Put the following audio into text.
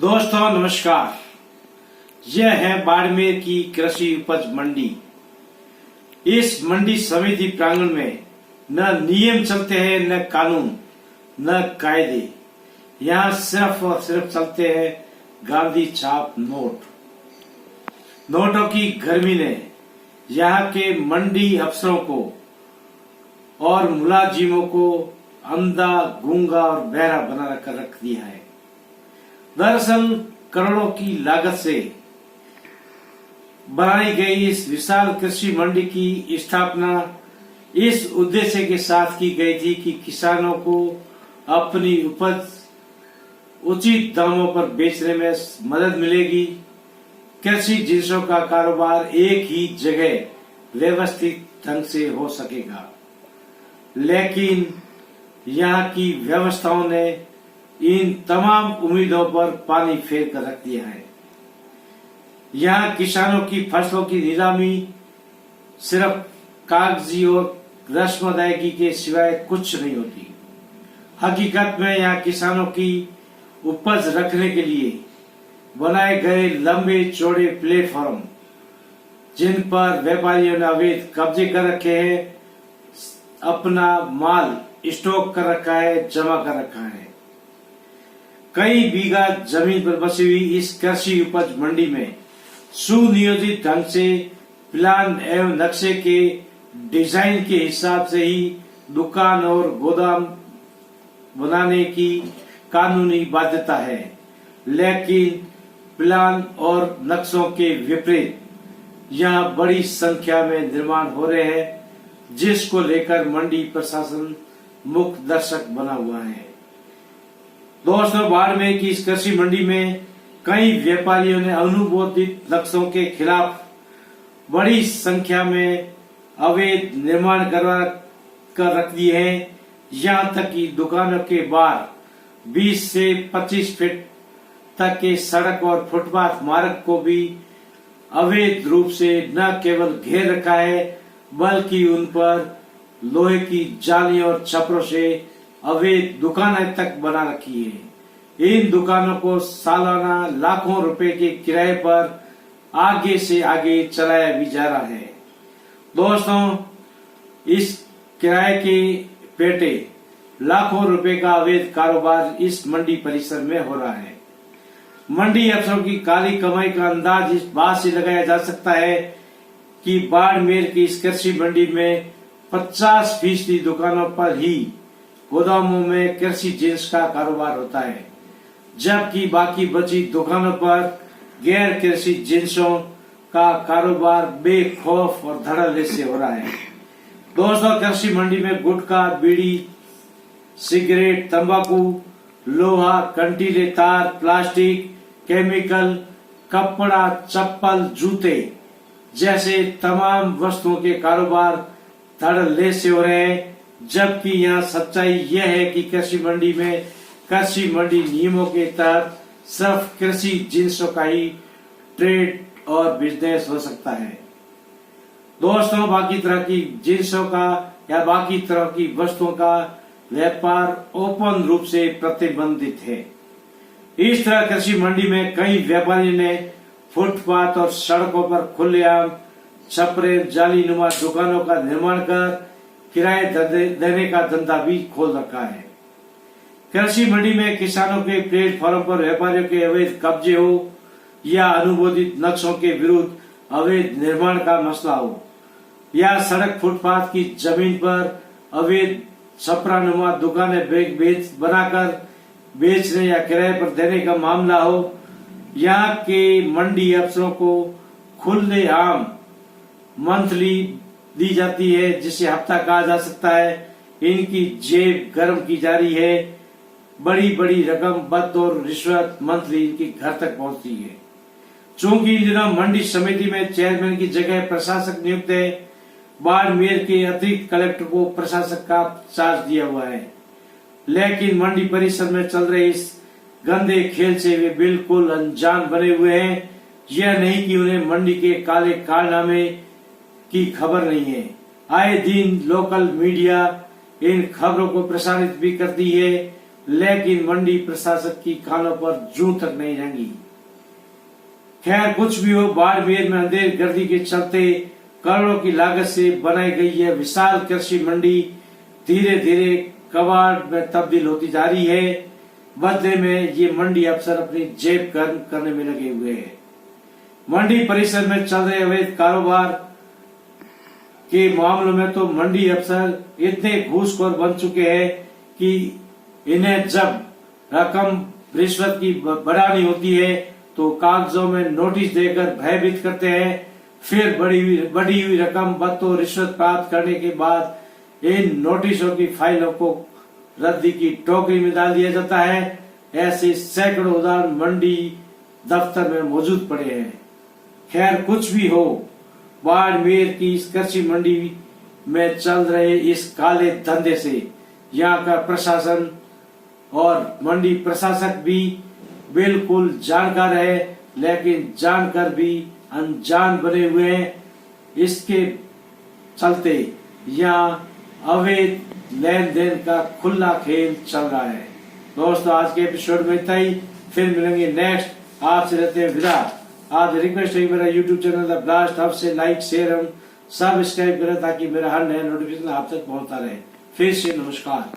दोस्तों नमस्कार। यह है बाड़मेर की कृषि उपज मंडी। इस मंडी समिति प्रांगण में न नियम चलते हैं, न कानून, न कायदे। यहाँ सिर्फ और सिर्फ चलते हैं गांधी छाप नोट। नोटों की गर्मी ने यहाँ के मंडी अफसरों को और मुलाजिमों को अंधा, गूंगा और बहरा बना रख दिया है। दरअसल करोड़ों की लागत से बनाई गई इस विशाल कृषि मंडी की स्थापना इस उद्देश्य के साथ की गई थी कि किसानों को अपनी उपज उचित दामों पर बेचने में मदद मिलेगी। कृषि जिन्सों का कारोबार एक ही जगह व्यवस्थित ढंग से हो सकेगा। लेकिन यहाँ की व्यवस्थाओं ने इन तमाम उम्मीदों पर पानी फेर कर रख दिया है। यहाँ किसानों की फसलों की नीलामी सिर्फ कागजी और रस्म अदायगी के सिवाय कुछ नहीं होती। हकीकत में यहाँ किसानों की उपज रखने के लिए बनाए गए लंबे चौड़े प्लेटफॉर्म, जिन पर व्यापारियों ने अवैध कब्जे कर रखे हैं, अपना माल स्टॉक कर रखा है, जमा कर रखा है। कई बीघा जमीन पर बसी हुई इस कृषि उपज मंडी में सुनियोजित ढंग से प्लान एवं नक्शे के डिजाइन के हिसाब से ही दुकान और गोदाम बनाने की कानूनी बाध्यता है। लेकिन प्लान और नक्शों के विपरीत यहाँ बड़ी संख्या में निर्माण हो रहे हैं, जिसको लेकर मंडी प्रशासन मुख्य दर्शक बना हुआ है। दोस्तों, बाड़मेर की इस कृषि मंडी में कई व्यापारियों ने अनुमोदित नक्शों के खिलाफ बड़ी संख्या में अवैध निर्माण करवा कर रख दिए हैं। यहाँ तक कि दुकानों के बाहर 20 से 25 फीट तक के सड़क और फुटपाथ मार्ग को भी अवैध रूप से न केवल घेर रखा है, बल्कि उन पर लोहे की जालियों और छपरों से अवैध दुकानें तक बना रखी है। इन दुकानों को सालाना लाखों रुपए के किराए पर आगे से आगे चलाया भी जा रहा है। दोस्तों, इस किराए के पेटे लाखों रुपए का अवैध कारोबार इस मंडी परिसर में हो रहा है। मंडी अफसरों की काली कमाई का अंदाज इस बात से लगाया जा सकता है कि बाड़मेर की इस कृषि मंडी में 50% दुकानों पर ही गोदामों में कृषि जिन्स का कारोबार होता है, जबकि बाकी बची दुकानों पर गैर कृषि जिन्सों का कारोबार बेखौफ और धड़ल्ले से हो रहा है। दोस्तों, कृषि मंडी में गुटखा, बीड़ी, सिगरेट, तंबाकू, लोहा, कंटीले तार, प्लास्टिक, केमिकल, कपड़ा, चप्पल, जूते जैसे तमाम वस्तुओं के कारोबार धड़ल्ले से हो रहे हैं। जबकि यहाँ सच्चाई यह है कि कृषि मंडी में कृषि मंडी नियमों के तहत सिर्फ कृषि जिन्सों का ही ट्रेड और बिजनेस हो सकता है। दोस्तों, बाकी तरह की जिन्सों का या बाकी तरह की वस्तुओं का व्यापार ओपन रूप से प्रतिबंधित है। इस तरह कृषि मंडी में कई व्यापारियों ने फुटपाथ और सड़कों पर खुलेआम छपरे, जालीनुमा दुकानों का निर्माण कर किराए देने का धंधा भी खोल रखा है। कृषि मंडी में किसानों के प्लेटफॉर्म पर व्यापारियों के अवैध कब्जे हो या अनुमोदित नक्शों के विरुद्ध अवैध निर्माण का मसला हो, या सड़क फुटपाथ की जमीन पर अवैध छपरानुमा दुकानें बनाकर बेचने या किराए पर देने का मामला हो, यहाँ के मंडी अफसरों को खुलेआम मंथली दी जाती है, जिसे हफ्ता कहा जा सकता है। इनकी जेब गर्म की जा रही है। बड़ी बड़ी रकम बतौर रिश्वत मंथली इनकी घर तक पहुंचती है। चूंकि इन दिनों मंडी समिति में चेयरमैन की जगह प्रशासक नियुक्त है, बाड़मेर के अतिरिक्त कलेक्टर को प्रशासक का चार्ज दिया हुआ है। लेकिन मंडी परिसर में चल रहे इस गंदे खेल से वे बिल्कुल अनजान बने हुए हैं। यह नहीं कि उन्हें मंडी के काले कारनामे की खबर नहीं है। आए दिन लोकल मीडिया इन खबरों को प्रसारित भी करती है लेकिन मंडी प्रशासक की कानों पर जूं तक नहीं रेंगी। खैर कुछ भी हो, बाड़मेर में अंधेर गर्दी के चलते करोड़ों की लागत से बनाई गई यह विशाल कृषि मंडी धीरे धीरे कबाड़ में तब्दील होती जा रही है। बदले में ये मंडी अफसर अपनी जेब गर्म करने में लगे हुए हैं। मंडी परिसर में चल रहे अवैध कारोबार के मामलों में तो मंडी अफसर इतने घूसखोर बन चुके हैं कि इन्हें जब रकम रिश्वत की बढ़ानी होती है तो कागजों में नोटिस देकर भयभीत करते हैं। फिर बढ़ी हुई रकम बतौर रिश्वत प्राप्त करने के बाद इन नोटिसों की फाइलों को रद्दी की टोकरी में डाल दिया जाता है। ऐसे सैकड़ों उदाहरण मंडी दफ्तर में मौजूद पड़े हैं। खैर कुछ भी हो, बाड़मेर की इस कृषि मंडी में चल रहे इस काले धंधे से यहाँ का प्रशासन और मंडी प्रशासक भी बिल्कुल जानकार है, लेकिन जानकर भी अनजान बने हुए हैं। इसके चलते यहाँ अवैध लेन देन का खुला खेल चल रहा है। दोस्तों आज के एपिसोड में इतना ही, फिर मिलेंगे नेक्स्ट। आपसे रहते हैं विदा। आज रिक्वेस्ट है मेरा YouTube channel the blast hub से लाइक शेयर एवं सब्सक्राइब करें ताकि मेरा हर नया नोटिफिकेशन आप तक पहुंचता रहे। फिर से नमस्कार।